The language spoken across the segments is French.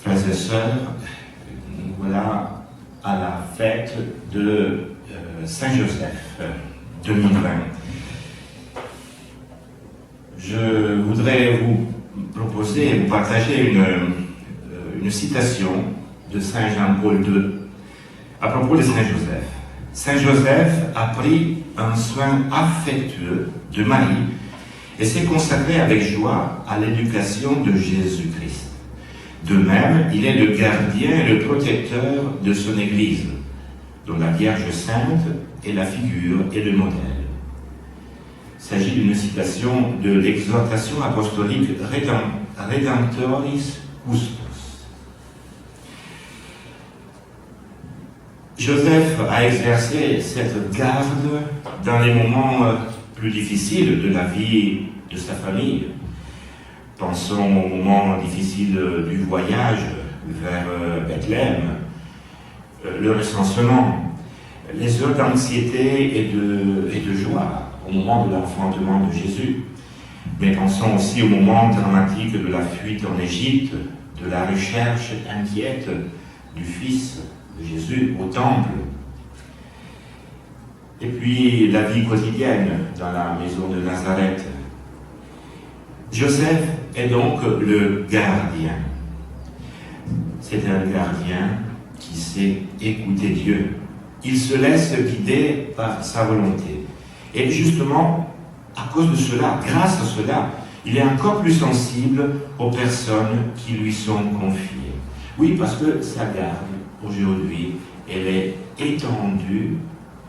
Frères et sœurs, nous voilà à la fête de Saint-Joseph 2020. Je voudrais vous proposer, vous partager une citation de Saint Jean-Paul II à propos de Saint-Joseph. Saint-Joseph a pris un soin affectueux de Marie et s'est consacré avec joie à l'éducation de Jésus-Christ. De même, il est le gardien et le protecteur de son Église, dont la Vierge Sainte est la figure et le modèle. Il s'agit d'une citation de l'exhortation apostolique Redemptoris Custos. Joseph a exercé cette garde dans les moments plus difficiles de la vie de sa famille. Pensons au moment difficile du voyage vers Bethléem, le recensement, les heures d'anxiété et de joie au moment de l'enfantement de Jésus. Mais pensons aussi au moment dramatique de la fuite en Égypte, de la recherche inquiète du Fils de Jésus au temple. Et puis la vie quotidienne dans la maison de Nazareth. Joseph est donc le gardien. C'est un gardien qui sait écouter Dieu. Il se laisse guider par sa volonté. Et justement, à cause de cela, grâce à cela, il est encore plus sensible aux personnes qui lui sont confiées. Oui, parce que sa garde, aujourd'hui, elle est étendue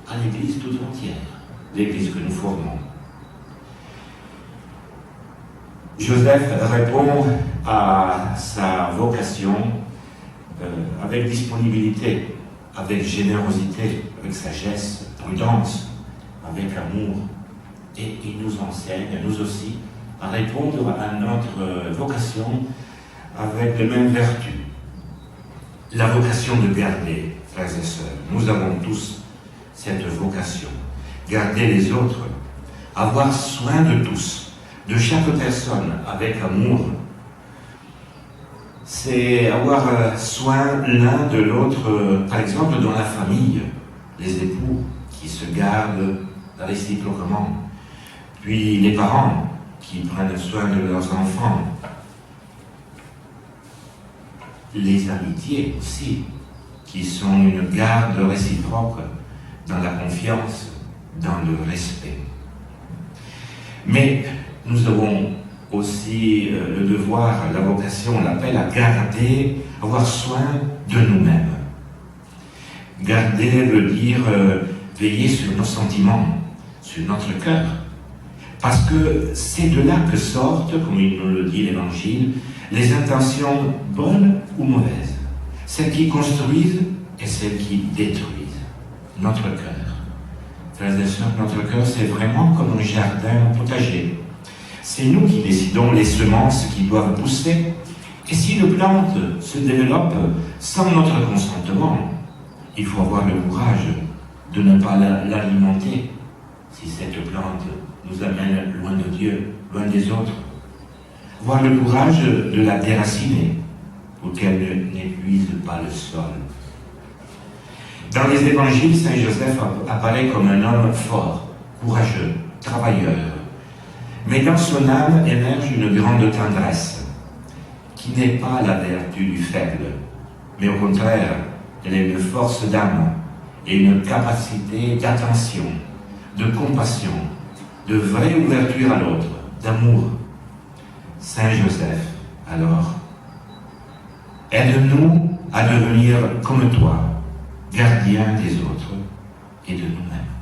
à l'Église tout entière, l'Église que nous formons. Joseph répond à sa vocation avec disponibilité, avec générosité, avec sagesse, prudence, avec amour. Et il nous enseigne, nous aussi, à répondre à notre vocation avec les mêmes vertus. La vocation de garder, frères et sœurs. Nous avons tous cette vocation. Garder les autres, avoir soin de tous, de chaque personne avec amour. C'est avoir soin l'un de l'autre, par exemple dans la famille, les époux qui se gardent réciproquement, puis les parents qui prennent soin de leurs enfants, les amitiés aussi, qui sont une garde réciproque dans la confiance, dans le respect. Mais nous avons aussi le devoir, la vocation, l'appel à garder, avoir soin de nous-mêmes. Garder veut dire veiller sur nos sentiments, sur notre cœur. Parce que c'est de là que sortent, comme il nous le dit l'Évangile, les intentions bonnes ou mauvaises. Celles qui construisent et celles qui détruisent notre cœur. Frères et sœurs, notre cœur, c'est vraiment comme un jardin potager. C'est nous qui décidons les semences qui doivent pousser. Et si une plante se développe sans notre consentement, il faut avoir le courage de ne pas l'alimenter si cette plante nous amène loin de Dieu, loin des autres. Avoir le courage de la déraciner pour qu'elle n'épuise pas le sol. Dans les évangiles, Saint Joseph apparaît comme un homme fort, courageux, travailleur. Mais dans son âme émerge une grande tendresse, qui n'est pas la vertu du faible, mais au contraire, elle est une force d'âme et une capacité d'attention, de compassion, de vraie ouverture à l'autre, d'amour. Saint Joseph, alors, aide-nous à devenir comme toi, gardien des autres et de nous-mêmes.